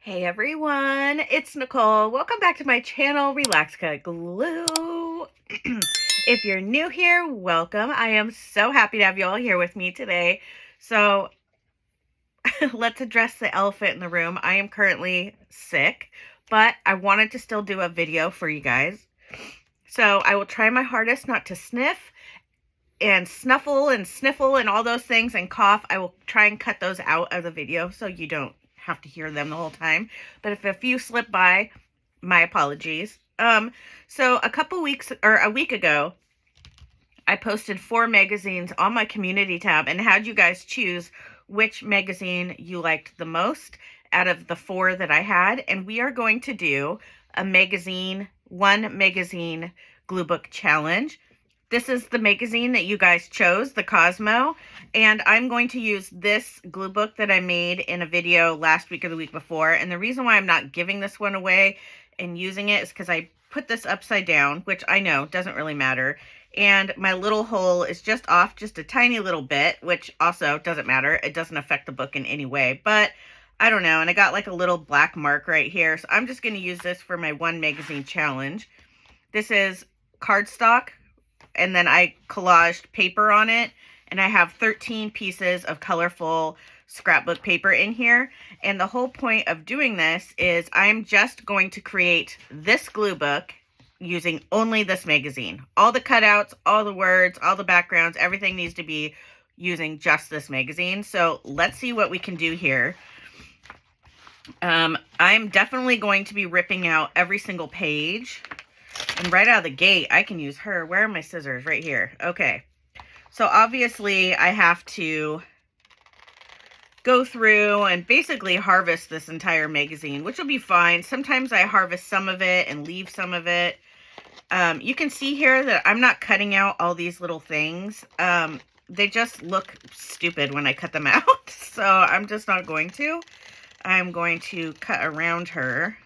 Hey everyone, it's Nicole. Welcome back to my channel, Relax.Cut.Glue. If you're new here, welcome. I am so happy to have you all here with me today. So let's address the elephant in the room. I am currently sick, but I wanted to still do a video for you guys. So I will try my hardest not to sniff and snuffle and sniffle and all those things and cough. I will try and cut those out of the video so you don't have to hear them the whole time. But if a few slip by, my apologies. So a week ago, I posted 4 magazines on my community tab and had you guys choose which magazine you liked the most out of the 4 that I had. And we are going to do one magazine glue book challenge. This is the magazine that you guys chose, the Cosmo, and I'm going to use this glue book that I made in a video last week or the week before. And the reason why I'm not giving this one away and using it is because I put this upside down, which I know doesn't really matter. And my little hole is just off just a tiny little bit, which also doesn't matter. It doesn't affect the book in any way, but I don't know. And I got like a little black mark right here. So I'm just going to use this for my one magazine challenge. This is cardstock. And then I collaged paper on it, and I have 13 pieces of colorful scrapbook paper in here. And the whole point of doing this is I'm just going to create this glue book using only this magazine. All the cutouts, all the words, all the backgrounds, everything needs to be using just this magazine. So let's see what we can do here. I'm definitely going to be ripping out every single page. And right out of the gate, I can use her. Where are my scissors? Right here. Okay. So obviously, I have to go through and basically harvest this entire magazine, which will be fine. Sometimes I harvest some of it and leave some of it. You can see here that I'm not cutting out all these little things. They just look stupid when I cut them out. So I'm just not going to. I'm going to cut around her.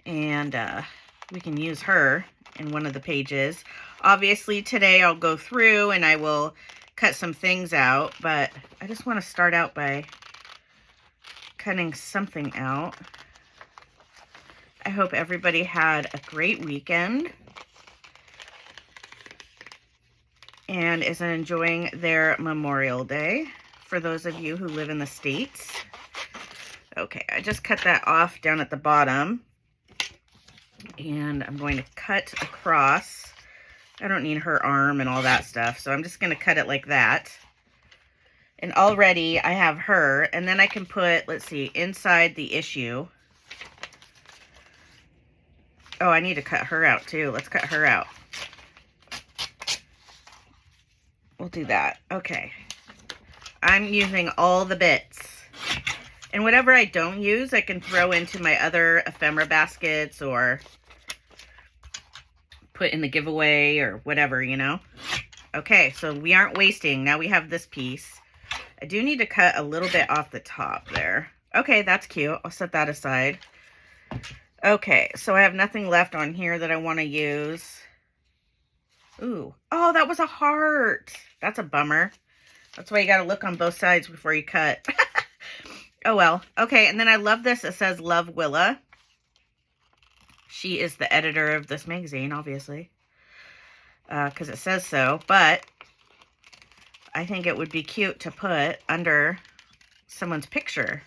And we can use her in one of the pages. Obviously today I'll go through and I will cut some things out, but I just want to start out by cutting something out. I hope everybody had a great weekend and is enjoying their Memorial Day for those of you who live in the States. Okay, I just cut that off down at the bottom. And I'm going to cut across. I don't need her arm and all that stuff, so I'm just going to cut it like that. And already I have her, and then I can put, let's see, inside the issue. Oh, I need to cut her out too. Let's cut her out. We'll do that. Okay. I'm using all the bits. And whatever I don't use, I can throw into my other ephemera baskets or put in the giveaway or whatever, you know. Okay, so we aren't wasting. Now we have this piece. I do need to cut a little bit off the top there. Okay, that's cute. I'll set that aside. Okay, so I have nothing left on here that I want to use. Ooh. Oh, that was a heart. That's a bummer. That's why you got to look on both sides before you cut. Oh, well. Okay, and then I love this. It says Love Willa. She is the editor of this magazine, obviously, because it says so. But I think it would be cute to put under someone's picture.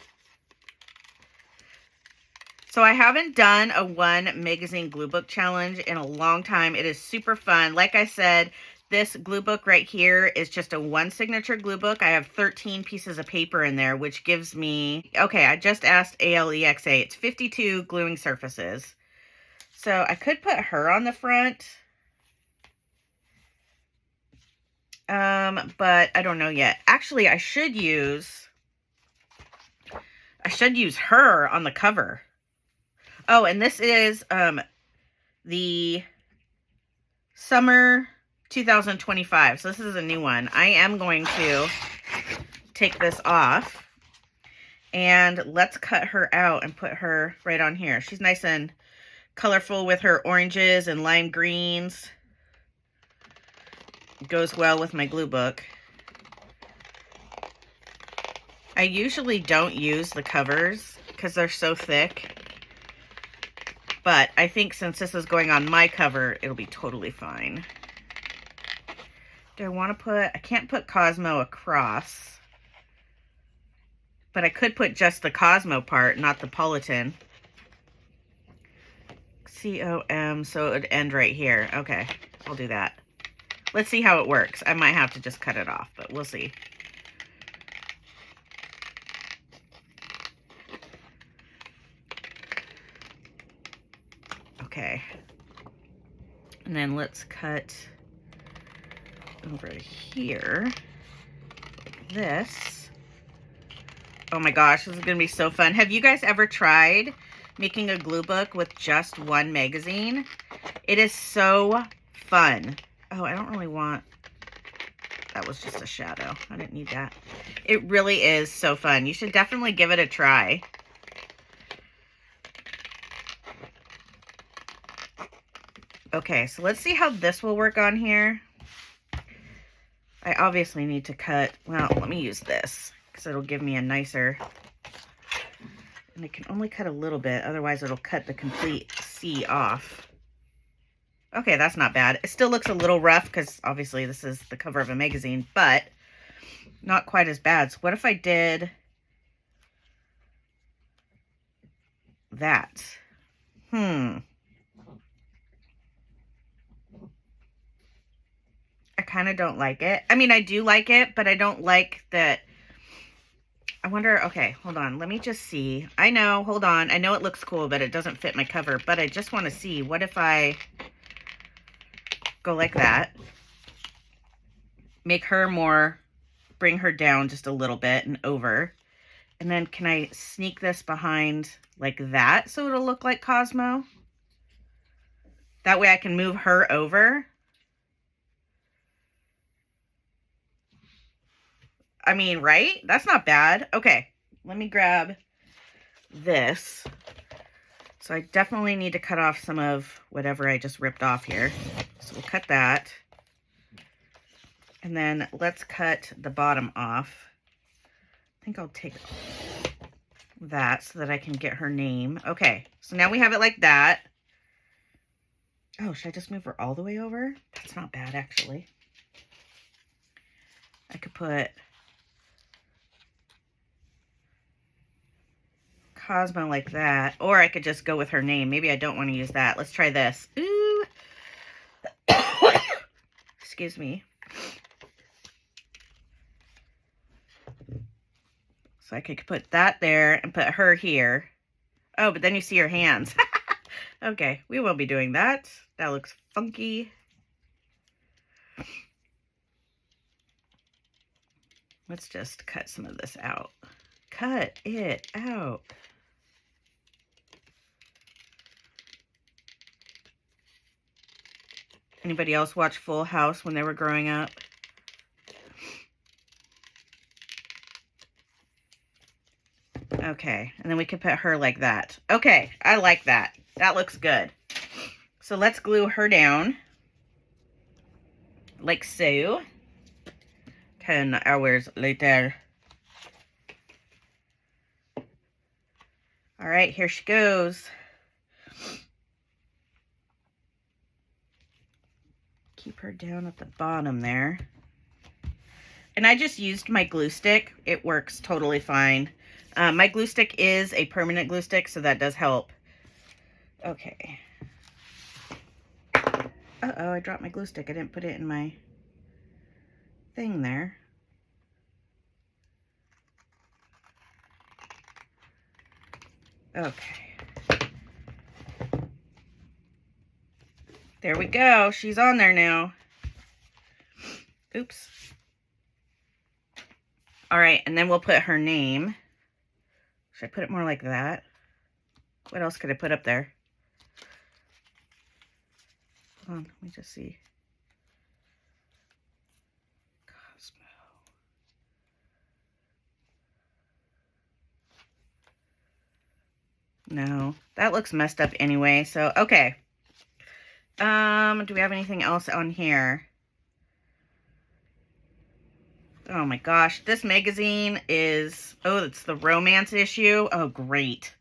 So I haven't done a one magazine glue book challenge in a long time. It is super fun. Like I said, this glue book right here is just a one signature glue book. I have 13 pieces of paper in there, which gives me, okay, I just asked ALEXA. It's 52 gluing surfaces. So I could put her on the front. But I don't know yet. Actually, I should use her on the cover. Oh, and this is the summer 2025. So this is a new one. I am going to take this off and let's cut her out and put her right on here. She's nice and colorful with her oranges and lime greens. It goes well with my glue book. I usually don't use the covers because they're so thick. But I think since this is going on my cover, it'll be totally fine. Do I want to put, I can't put Cosmo across. But I could put just the Cosmo part, not the Politan. C-O-M, so it would end right here. Okay, I'll do that. Let's see how it works. I might have to just cut it off, but we'll see. Okay. And then let's cut over here, like this. Oh my gosh, this is gonna be so fun. Have you guys ever tried making a glue book with just one magazine? It is so fun. Oh, I don't really want, that was just a shadow. I didn't need that. It really is so fun. You should definitely give it a try. Okay, so let's see how this will work on here. I obviously need to cut, well, let me use this because it'll give me a nicer, and I can only cut a little bit, otherwise it'll cut the complete C off. Okay, that's not bad. It still looks a little rough because obviously this is the cover of a magazine, but not quite as bad. So what if I did that? I kind of don't like it. I mean, I do like it, but I don't like that. I wonder, okay, hold on. Let me just see. I know, hold on. I know it looks cool, but it doesn't fit my cover. But I just want to see, what if I go like that? Make her more, bring her down just a little bit and over. And then can I sneak this behind like that so it'll look like Cosmo? That way I can move her over. I mean, right? That's not bad. Okay, let me grab this. So I definitely need to cut off some of whatever I just ripped off here. So we'll cut that. And then let's cut the bottom off. I think I'll take that so that I can get her name. Okay, so now we have it like that. Oh, should I just move her all the way over? That's not bad, actually. I could put Cosmo like that, or I could just go with her name. Maybe I don't want to use that. Let's try this. Ooh. Excuse me. So I could put that there and put her here. Oh, but then you see her hands. Okay, we won't be doing that. That looks funky. Let's just cut some of this out. Cut it out. Anybody else watch Full House when they were growing up? Okay, and then we can put her like that. Okay, I like that. That looks good. So let's glue her down. Like so. 10 hours later. All right, here she goes. Keep her down at the bottom there. And I just used my glue stick. It works totally fine. My glue stick is a permanent glue stick, so that does help. Okay. Uh-oh, I dropped my glue stick. I didn't put it in my thing there. Okay. There we go. She's on there now. Oops. All right, and then we'll put her name. Should I put it more like that? What else could I put up there? Hold on, let me just see. Cosmo. No, that looks messed up anyway, so okay. Do we have anything else on here? Oh my gosh, this magazine is, oh, it's the romance issue. Oh, great.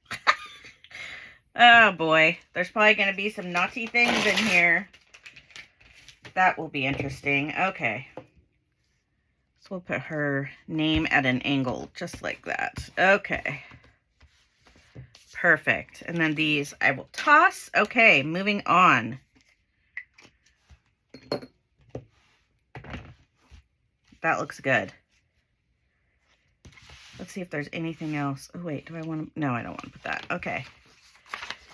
Oh boy, there's probably going to be some naughty things in here. That will be interesting. Okay. So we'll put her name at an angle, just like that. Okay. Perfect. And then these I will toss. Okay, moving on. That looks good. Let's see if there's anything else. Oh, wait, do I want to? No, I don't want to put that. Okay.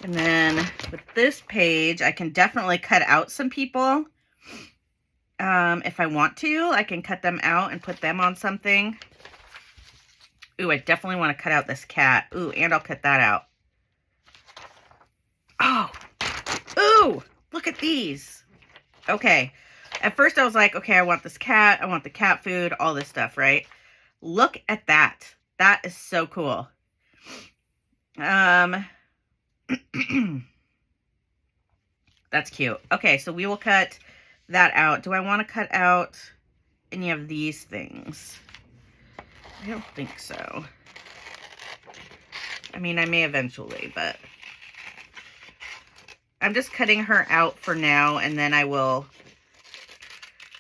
And then with this page, I can definitely cut out some people. If I want to, I can cut them out and put them on something. Ooh, I definitely want to cut out this cat. Ooh, and I'll cut that out. Oh, ooh, look at these. Okay. At first I was like, okay, I want this cat. I want the cat food, all this stuff, right? Look at that. That is so cool. That's cute. Okay, so we will cut that out. Do I want to cut out any of these things? I don't think so. I mean, I may eventually, but I'm just cutting her out for now, and then I will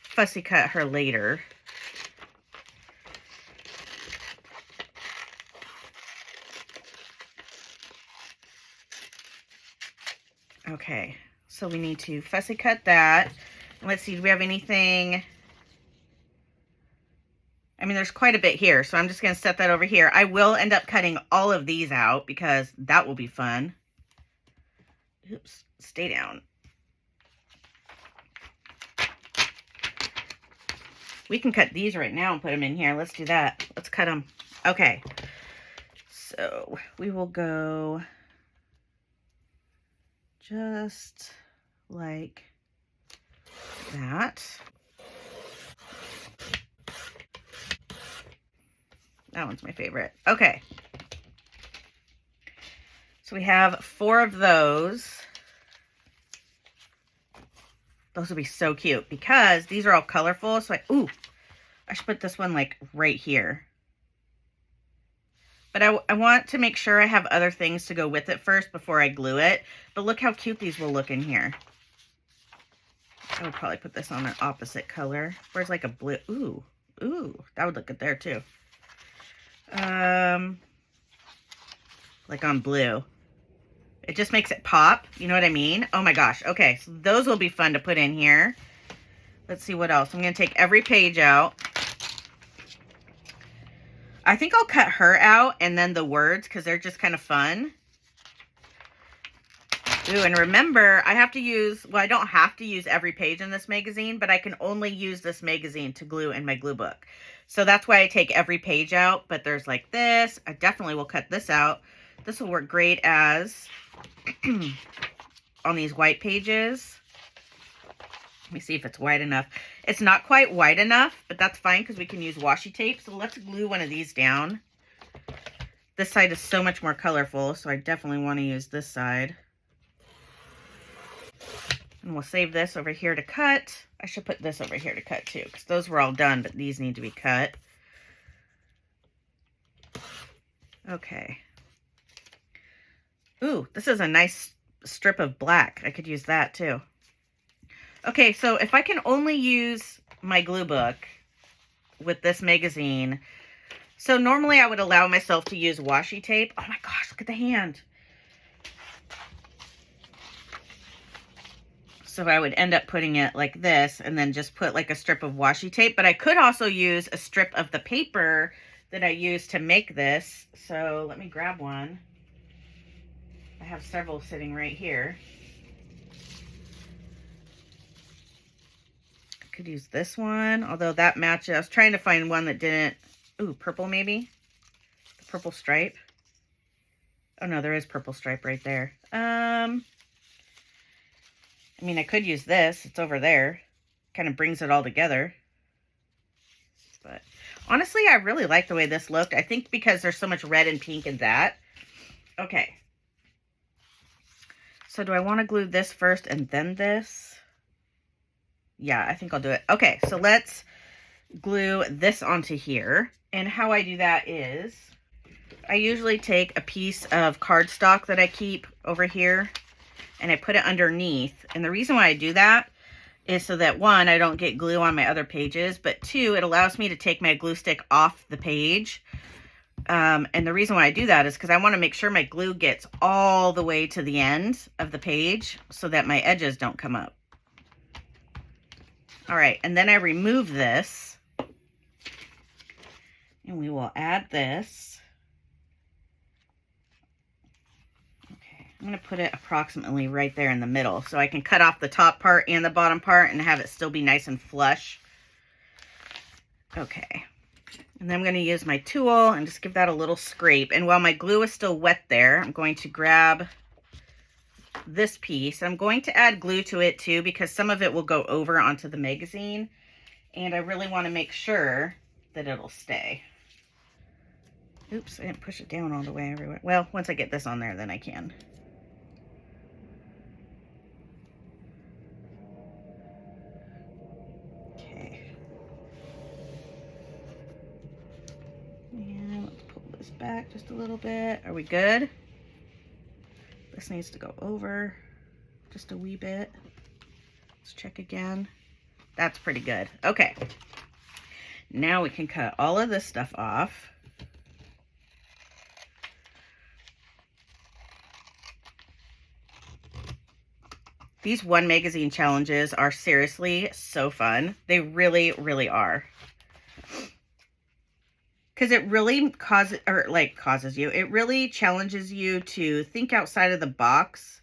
fussy cut her later. Okay, so we need to fussy cut that. Let's see, do we have anything? I mean, there's quite a bit here, so I'm just going to set that over here. I will end up cutting all of these out because that will be fun. Oops, stay down. We can cut these right now and put them in here. Let's do that. Let's cut them. Okay, so we will go just like that. That one's my favorite. Okay. So we have 4 of those. Those will be so cute because these are all colorful. So I should put this one like right here. But I want to make sure I have other things to go with it first before I glue it. But look how cute these will look in here. I would probably put this on an opposite color. Where's like a blue? Ooh, that would look good there too. Like on blue. It just makes it pop. You know what I mean? Oh my gosh. Okay, so those will be fun to put in here. Let's see what else. I'm going to take every page out. I think I'll cut her out and then the words because they're just kind of fun. Ooh, and remember, I have to use, well, I don't have to use every page in this magazine, but I can only use this magazine to glue in my glue book. So that's why I take every page out, but there's like this. I definitely will cut this out. This will work great as on these white pages. Let me see if it's wide enough. It's not quite wide enough, but that's fine because we can use washi tape. So let's glue one of these down. This side is so much more colorful, so I definitely want to use this side. And we'll save this over here to cut. I should put this over here to cut too, because those were all done, but these need to be cut. Okay. Ooh, this is a nice strip of black. I could use that too. Okay, so if I can only use my glue book with this magazine, so normally I would allow myself to use washi tape. Oh my gosh, look at the hand. So I would end up putting it like this and then just put like a strip of washi tape. But I could also use a strip of the paper that I used to make this. So let me grab one. I have several sitting right here. I could use this one, although that matches. I was trying to find one that didn't. Ooh, purple maybe? The purple stripe. Oh no, there is purple stripe right there. I mean, I could use this. It's over there. Kind of brings it all together. But honestly, I really like the way this looked. I think because there's so much red and pink in that. Okay. So do I want to glue this first and then this? Yeah, I think I'll do it. Okay, so let's glue this onto here. And how I do that is I usually take a piece of cardstock that I keep over here and I put it underneath. And the reason why I do that is so that, one, I don't get glue on my other pages, but two, it allows me to take my glue stick off the page. And the reason why I do that is because I want to make sure my glue gets all the way to the end of the page so that my edges don't come up. All right, and then I remove this and we will add this. Okay, I'm going to put it approximately right there in the middle so I can cut off the top part and the bottom part and have it still be nice and flush. Okay. And then I'm going to use my tool and just give that a little scrape. And while my glue is still wet there, I'm going to grab this piece. I'm going to add glue to it too because some of it will go over onto the magazine. And I really want to make sure that it'll stay. Oops, I didn't push it down all the way everywhere. Well, once I get this on there, then I can. Back just a little bit. Are we good? This needs to go over just a wee bit. Let's check again. That's pretty good. Okay. Now we can cut all of this stuff off. These one magazine challenges are seriously so fun. They really, really are. Because it really causes you, it really challenges you to think outside of the box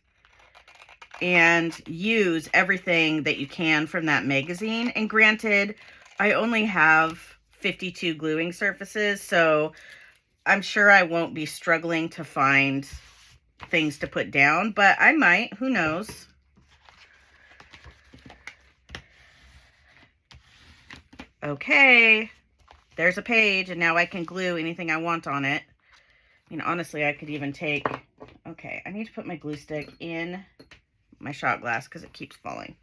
and use everything that you can from that magazine. And granted, I only have 52 gluing surfaces, so I'm sure I won't be struggling to find things to put down, but I might, who knows? Okay. There's a page, and now I can glue anything I want on it. I mean, honestly, I could even take... Okay, I need to put my glue stick in my shot glass because it keeps falling.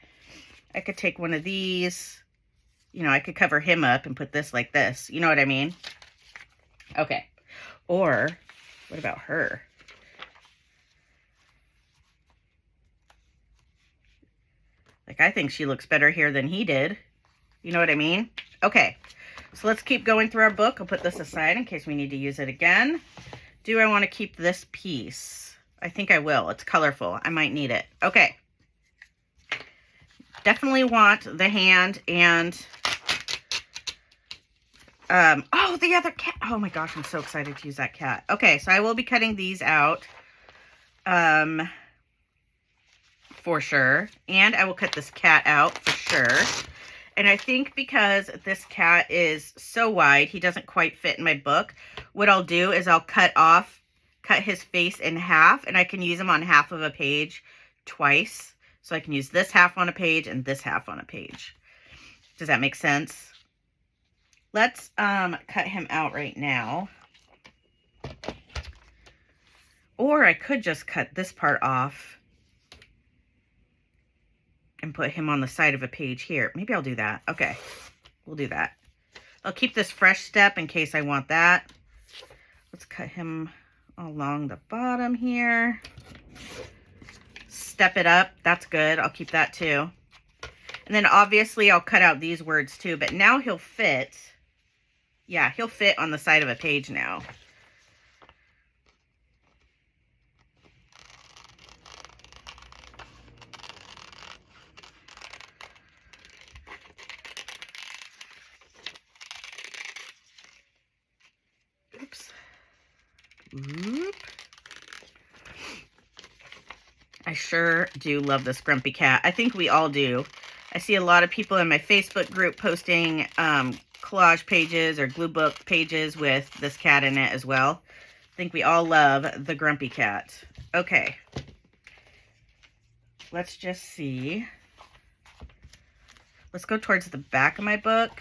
I could take one of these. You know, I could cover him up and put this like this. You know what I mean? Okay. Or, what about her? Like, I think she looks better here than he did. You know what I mean? Okay. So let's keep going through our book. I'll put this aside in case we need to use it again. Do I want to keep this piece? I think I will. It's colorful. I might need it. Okay. Definitely want the hand and... oh, the other cat. Oh my gosh, I'm so excited to use that cat. Okay, so I will be cutting these out. For sure. And I will cut this cat out for sure. And I think because this cat is so wide, he doesn't quite fit in my book. What I'll do is I'll cut his face in half, and I can use him on half of a page twice. So I can use this half on a page and this half on a page. Does that make sense? Let's cut him out right now. Or I could just cut this part off and put him on the side of a page here. Maybe I'll do that. Okay, we'll do that. I'll keep this fresh step in case I want that. Let's cut him along the bottom here. Step it up. That's good. I'll keep that too. And then obviously I'll cut out these words too, but now he'll fit. Yeah, he'll fit on the side of a page now. Oop. I sure do love this grumpy cat. I think we all do. I see a lot of people in my Facebook group posting collage pages or glue book pages with this cat in it as well. I think we all love the grumpy cat. Okay. Let's just see. Let's go towards the back of my book.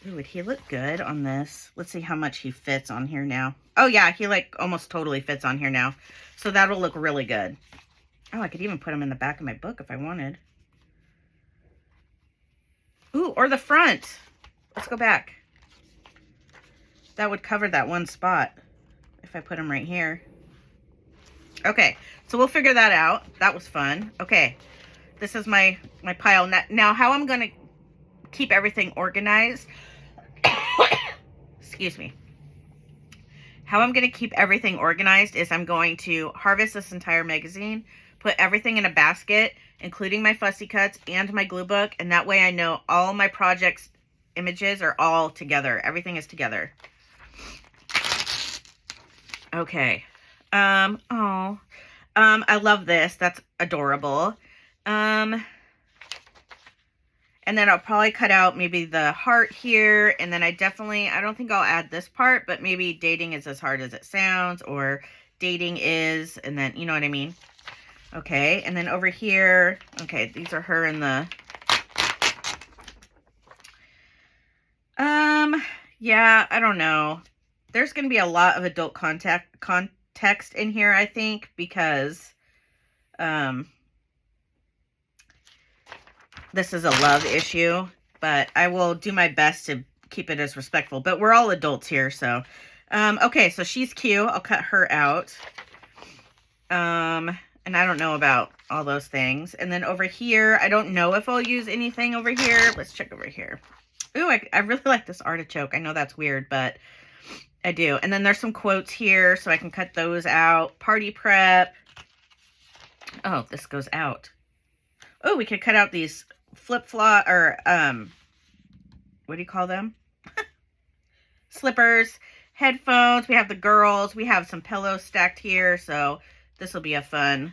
Ooh, would he look good on this? Let's see how much he fits on here now. Oh yeah, he like almost totally fits on here now. So that'll look really good. Oh, I could even put him in the back of my book if I wanted. Ooh, or the front. Let's go back. That would cover that one spot if I put them right here. Okay, so we'll figure that out. That was fun. Okay, this is my pile. Now how I'm going to keep everything organized. Excuse me. How I'm going to keep everything organized is I'm going to harvest this entire magazine, put everything in a basket, including my fussy cuts and my glue book, and that way I know all my projects images are all together. Everything is together. Okay. I love this. That's adorable. And then I'll probably cut out maybe the heart here. And then I don't think I'll add this part, but maybe dating is as hard as it sounds, or dating is, and then, you know what I mean? Okay. And then over here, okay, these are her and the, yeah, I don't know. There's going to be a lot of adult context in here, I think, because, this is a love issue, but I will do my best to keep it as respectful. But we're all adults here, so. Okay, so she's cute. I'll cut her out. And I don't know about all those things. And then over here, I don't know if I'll use anything over here. Let's check over here. Ooh, I really like this artichoke. I know that's weird, but I do. And then there's some quotes here, so I can cut those out. Party prep. Oh, this goes out. Oh, we could cut out these flip-flop, or, what do you call them? Slippers, headphones. We have the girls. We have some pillows stacked here, so this will be a fun.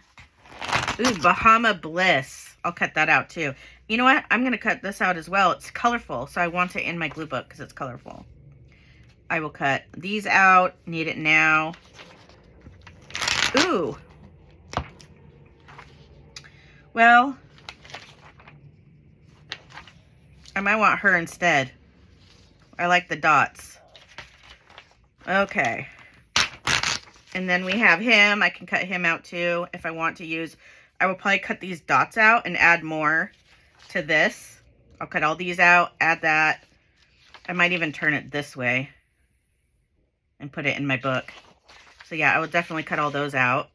Ooh, Bahama Bliss. I'll cut that out, too. You know what? I'm going to cut this out as well. It's colorful, so I want it in my glue book because it's colorful. I will cut these out. Need it now. Ooh. Well, I might want her instead. I like the dots. Okay. And then we have him. I can cut him out too if I want to use. I will probably cut these dots out and add more to this. I'll cut all these out, add that. I might even turn it this way and put it in my book. So yeah, I will definitely cut all those out.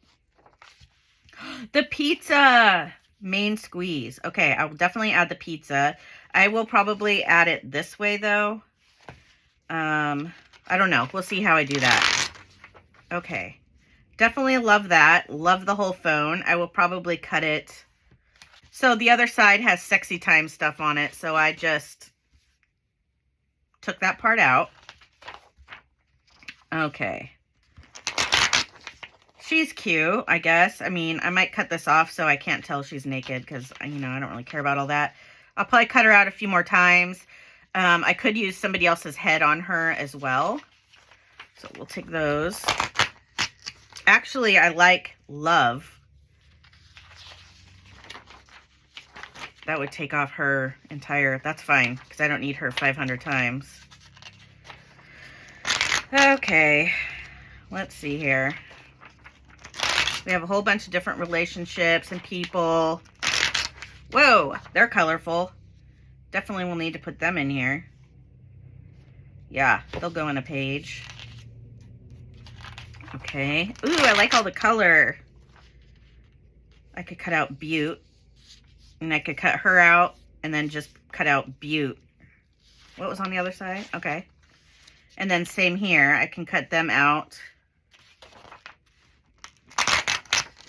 The pizza main squeeze. Okay, I will definitely add the pizza. I will probably add it this way though. I don't know. We'll see how I do that. Okay. Definitely love that. Love the whole phone. I will probably cut it. So the other side has sexy time stuff on it. So I just took that part out. Okay. She's cute, I guess. I mean, I might cut this off so I can't tell she's naked because, you know, I don't really care about all that. I'll probably cut her out a few more times. I could use somebody else's head on her as well. So we'll take those. Actually, I like love. That would take off her entire, that's fine, because I don't need her 500 times. Okay, let's see here. We have a whole bunch of different relationships and people. Whoa, they're colorful. Definitely will need to put them in here. Yeah, they'll go in a page. Okay. Ooh, I like all the color. I could cut out Butte. And I could cut her out and then just cut out Butte. What was on the other side? Okay. And then same here. I can cut them out.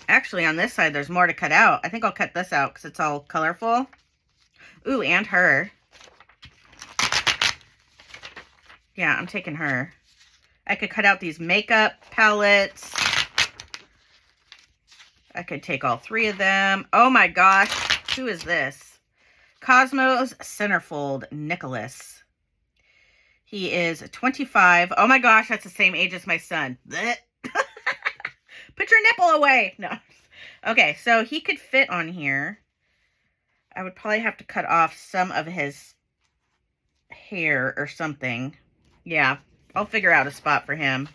Actually, on this side, there's more to cut out. I think I'll cut this out because it's all colorful. Ooh, and her. Yeah, I'm taking her. I could cut out these makeup palettes. I could take all three of them. Oh my gosh. Who is this? Cosmos Centerfold Nicholas. He is 25. Oh my gosh, that's the same age as my son. Blech. Put your nipple away. No. Okay, so he could fit on here. I would probably have to cut off some of his hair or something. Yeah, I'll figure out a spot for him.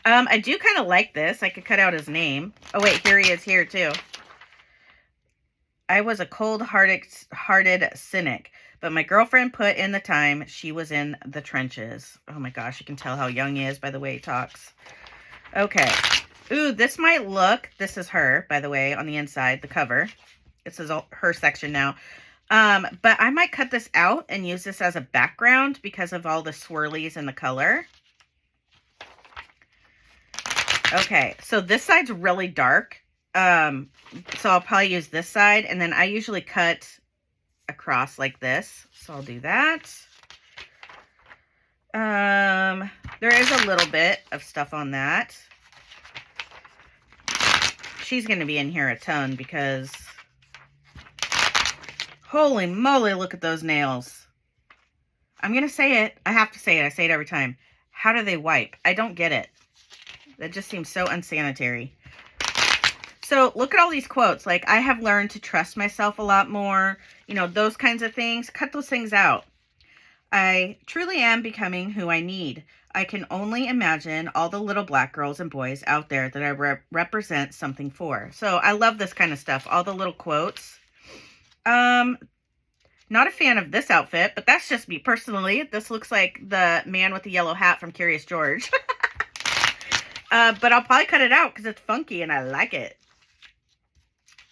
I do kind of like this. I could cut out his name. Oh wait, here he is here too. I was a cold-hearted cynic, but my girlfriend put in the time. She was in the trenches. Oh my gosh, you can tell how young he is by the way he talks. Okay. Ooh, this might look, this is her, by the way, on the inside, the cover. It says her section now. But I might cut this out and use this as a background because of all the swirlies in the color. Okay, so this side's really dark. So I'll probably use this side, and then I usually cut across like this. So I'll do that. There is a little bit of stuff on that. She's going to be in here a ton because holy moly, look at those nails. I'm going to say it. I have to say it. I say it every time. How do they wipe? I don't get it. That just seems so unsanitary. So look at all these quotes. Like, I have learned to trust myself a lot more. You know, those kinds of things. Cut those things out. I truly am becoming who I need. I can only imagine all the little black girls and boys out there that I represent something for. So I love this kind of stuff. All the little quotes. Not a fan of this outfit, but that's just me personally. This looks like the man with the yellow hat from Curious George. But I'll probably cut it out because it's funky and I like it.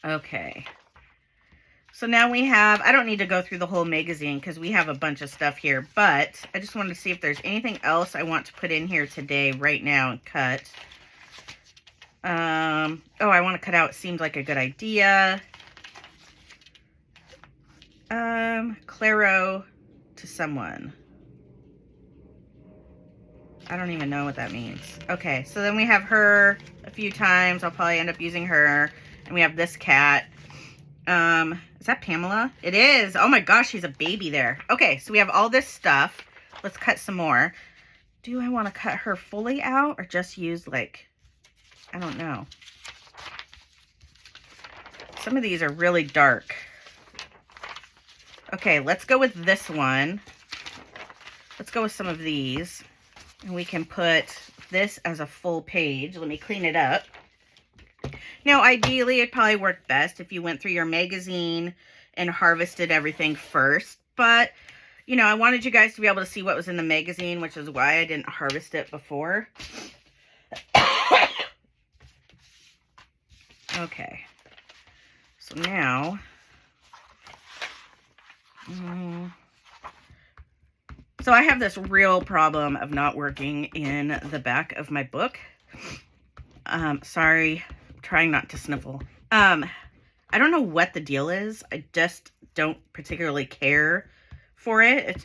Okay. So now we have, I don't need to go through the whole magazine because we have a bunch of stuff here, but I just wanted to see if there's anything else I want to put in here today, right now, and cut. Oh, I want to cut out, seemed like a good idea. Claro to someone. I don't even know what that means. Okay, so then we have her a few times. I'll probably end up using her. And we have this cat. Is that Pamela? It is. Oh my gosh, she's a baby there. Okay, so we have all this stuff. Let's cut some more. Do I want to cut her fully out or just use like, I don't know. Some of these are really dark. Okay, let's go with this one. Let's go with some of these. And we can put this as a full page. Let me clean it up. Now, ideally, it probably worked best if you went through your magazine and harvested everything first. But, you know, I wanted you guys to be able to see what was in the magazine, which is why I didn't harvest it before. Okay. So now... So I have this real problem of not working in the back of my book. Sorry, I'm trying not to sniffle. I don't know what the deal is. I just don't particularly care for it.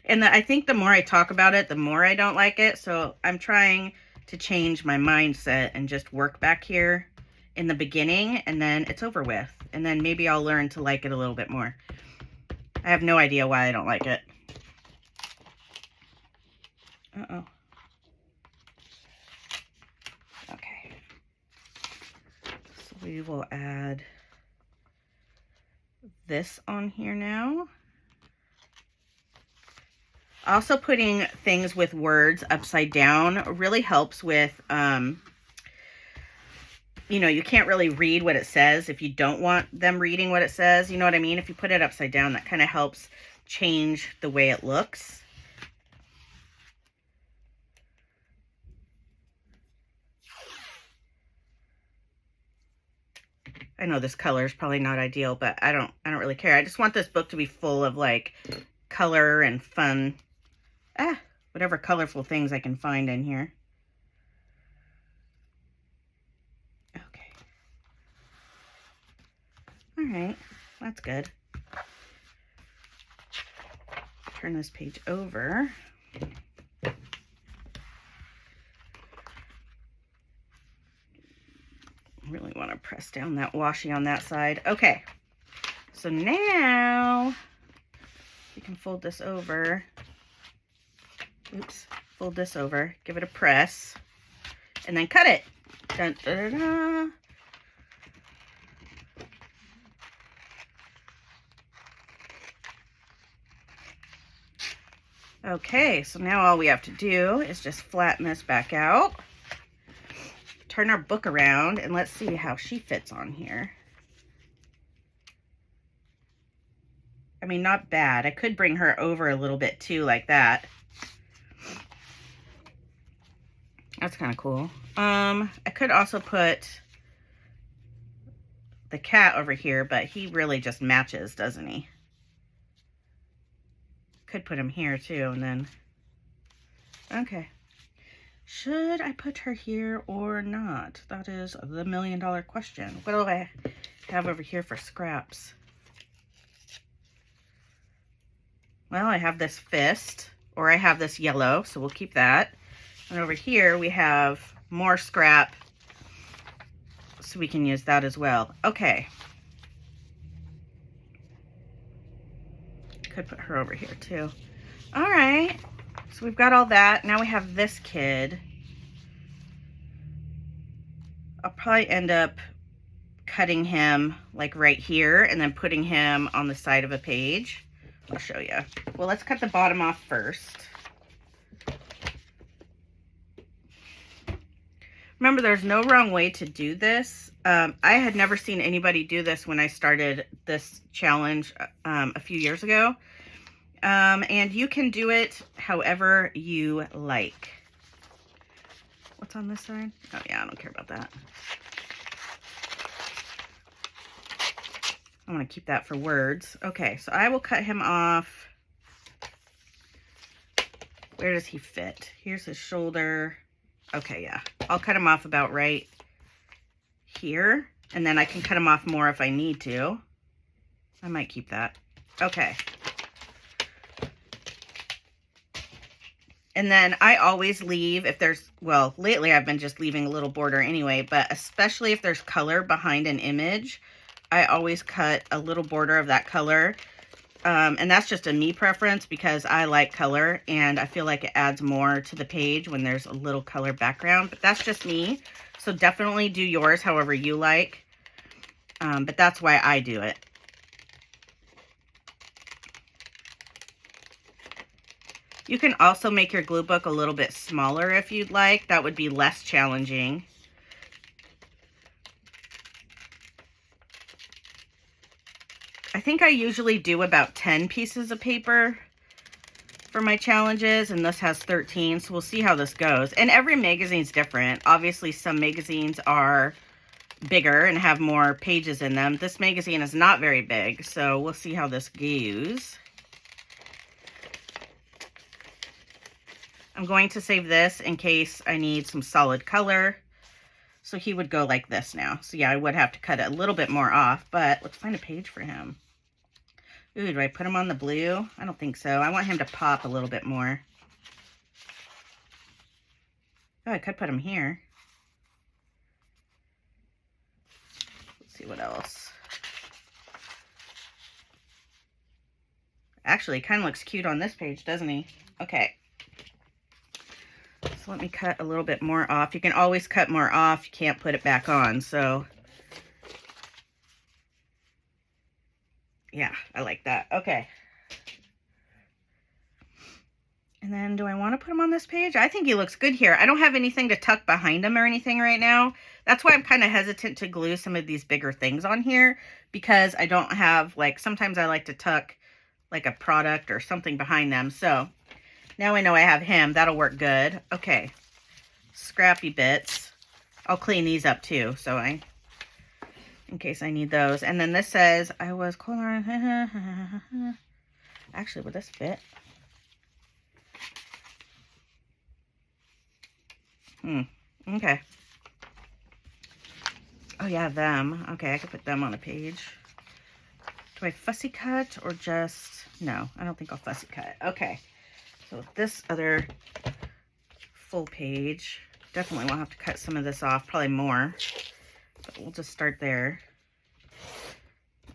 And I think the more I talk about it, the more I don't like it. So I'm trying to change my mindset and just work back here in the beginning, and then it's over with. And then maybe I'll learn to like it a little bit more. I have no idea why I don't like it. Uh-oh. Okay. So we will add this on here now. Also, putting things with words upside down really helps with, you know, you can't really read what it says if you don't want them reading what it says. You know what I mean? If you put it upside down, that kind of helps change the way it looks. I know this color is probably not ideal, but I don't really care. I just want this book to be full of like color and fun, whatever colorful things I can find in here. Okay. All right, that's good. Turn this page over. Really want to press down that washi on that side. Okay, so now you can fold this over. Oops, fold this over, give it a press, and then cut it. Dun, da, da, da. Okay, so now all we have to do is just flatten this back out. Turn our book around and let's see how she fits on here. I mean, not bad. I could bring her over a little bit too, like that. That's kind of cool. I could also put the cat over here, but he really just matches, doesn't he? Could put him here too, and then, okay. Should I put her here or not? That is the million-dollar question. What do I have over here for scraps? Well, I have this fist, or I have this yellow, so we'll keep that. And over here, we have more scrap, so we can use that as well. Okay. Could put her over here too. All right. So we've got all that. Now we have this kid. I'll probably end up cutting him like right here and then putting him on the side of a page. I'll show you. Well, let's cut the bottom off first. Remember, there's no wrong way to do this. I had never seen anybody do this when I started this challenge a few years ago. And you can do it however you like. What's on this side? Oh yeah, I don't care about that. I want to keep that for words. Okay, so I will cut him off. Where does he fit? Here's his shoulder. Okay, yeah. I'll cut him off about right here. And then I can cut him off more if I need to. I might keep that. Okay. And then I always leave if there's, well, lately I've been just leaving a little border anyway, but especially if there's color behind an image, I always cut a little border of that color. And that's just a me preference because I like color and I feel like it adds more to the page when there's a little color background, but that's just me. So definitely do yours however you like. But that's why I do it. You can also make your glue book a little bit smaller if you'd like. That would be less challenging. I think I usually do about 10 pieces of paper for my challenges, and this has 13, so we'll see how this goes. And every magazine's different. Obviously, some magazines are bigger and have more pages in them. This magazine is not very big, so we'll see how this goes. I'm going to save this in case I need some solid color. So he would go like this now. So yeah, I would have to cut it a little bit more off, but let's find a page for him. Ooh, do I put him on the blue? I don't think so. I want him to pop a little bit more. Oh, I could put him here. Let's see what else. Actually, he kind of looks cute on this page, doesn't he? Okay. So let me cut a little bit more off. You can always cut more off. You can't put it back on. So yeah, I like that. Okay. And then do I want to put him on this page? I think he looks good here. I don't have anything to tuck behind him or anything right now. That's why I'm kind of hesitant to glue some of these bigger things on here because I don't have, like, sometimes I like to tuck like a product or something behind them. So now I know I have him. That'll work good. Okay. Scrappy bits. I'll clean these up too, so in case I need those. And then this says, I was actually, would this fit? Okay. Oh yeah, them. Okay, I could put them on a page. Do I fussy cut or just, no, I don't think I'll fussy cut. Okay. So this other full page, definitely will have to cut some of this off, probably more, but we'll just start there.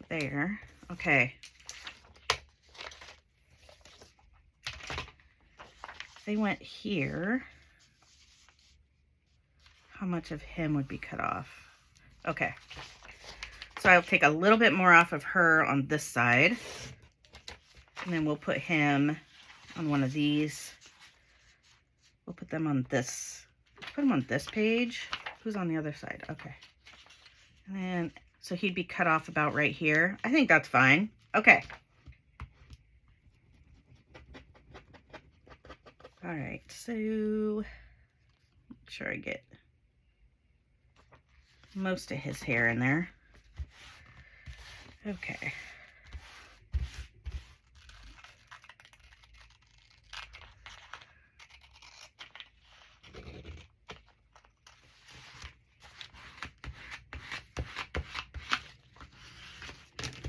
There. Okay. If they went here, how much of him would be cut off? Okay. So I'll take a little bit more off of her on this side, and then we'll put him on one of these. We'll put them on this. Put them on this page. Who's on the other side? Okay. And then, so he'd be cut off about right here. I think that's fine. Okay. All right, so make sure I get most of his hair in there. Okay.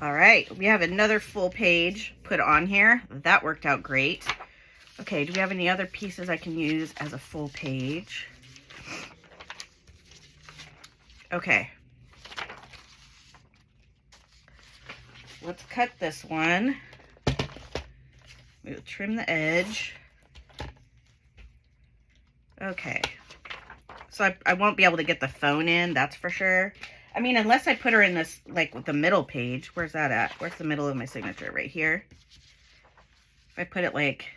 All right, we have another full page put on here. That worked out great. Okay, do we have any other pieces I can use as a full page? Okay. Let's cut this one. We'll trim the edge. Okay. So I won't be able to get the phone in, that's for sure. I mean, unless I put her in this, like, with the middle page. Where's that at? Where's the middle of my signature? Right here. If I put it, like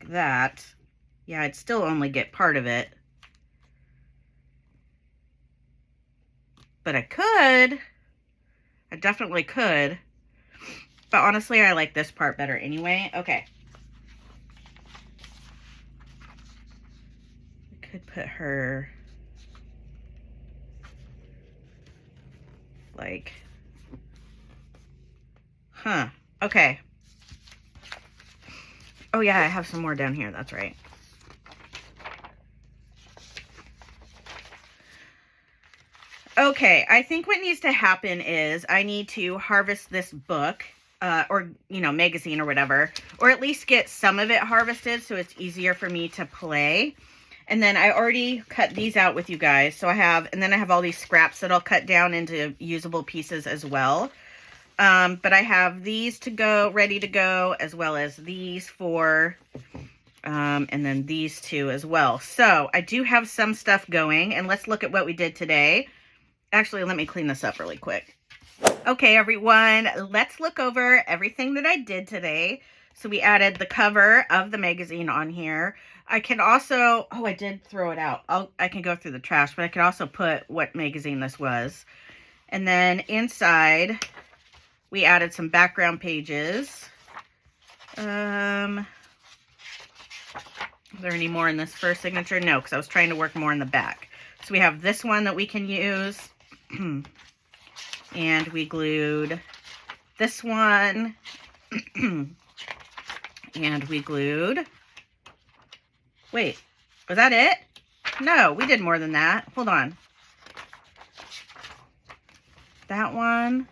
that. Yeah, I'd still only get part of it. But I could. I definitely could. But honestly, I like this part better anyway. Okay. I could put her like, okay. Oh yeah, I have some more down here, that's right. Okay, I think what needs to happen is I need to harvest this book, or, you know, magazine or whatever, or at least get some of it harvested so it's easier for me to play. And then I already cut these out with you guys. So I have, and then I have all these scraps that I'll cut down into usable pieces as well. But I have these to go, ready to go, as well as these four, and then these two as well. So I do have some stuff going, and let's look at what we did today. Actually, let me clean this up really quick. Okay, everyone, let's look over everything that I did today. So we added the cover of the magazine on here. I can also, oh, I did throw it out. I can go through the trash, but I can also put what magazine this was. And then inside, we added some background pages. Are there any more in this first signature? No, because I was trying to work more in the back. So we have this one that we can use. And we glued this one. And we glued. Wait, was that it? No, we did more than that. Hold on. That one.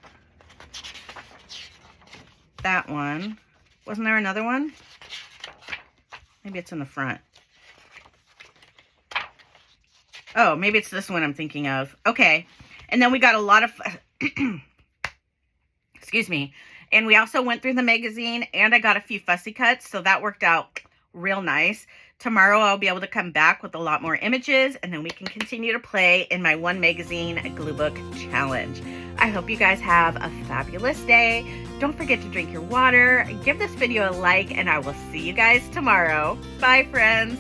That one. Wasn't there another one? Maybe it's in the front. Oh, maybe it's this one I'm thinking of. Okay. And then we got a lot of, excuse me. And we also went through the magazine and I got a few fussy cuts. So that worked out real nice. Tomorrow I'll be able to come back with a lot more images and then we can continue to play in my one magazine glue book challenge. I hope you guys have a fabulous day. Don't forget to drink your water, give this video a like, and I will see you guys tomorrow. Bye, friends.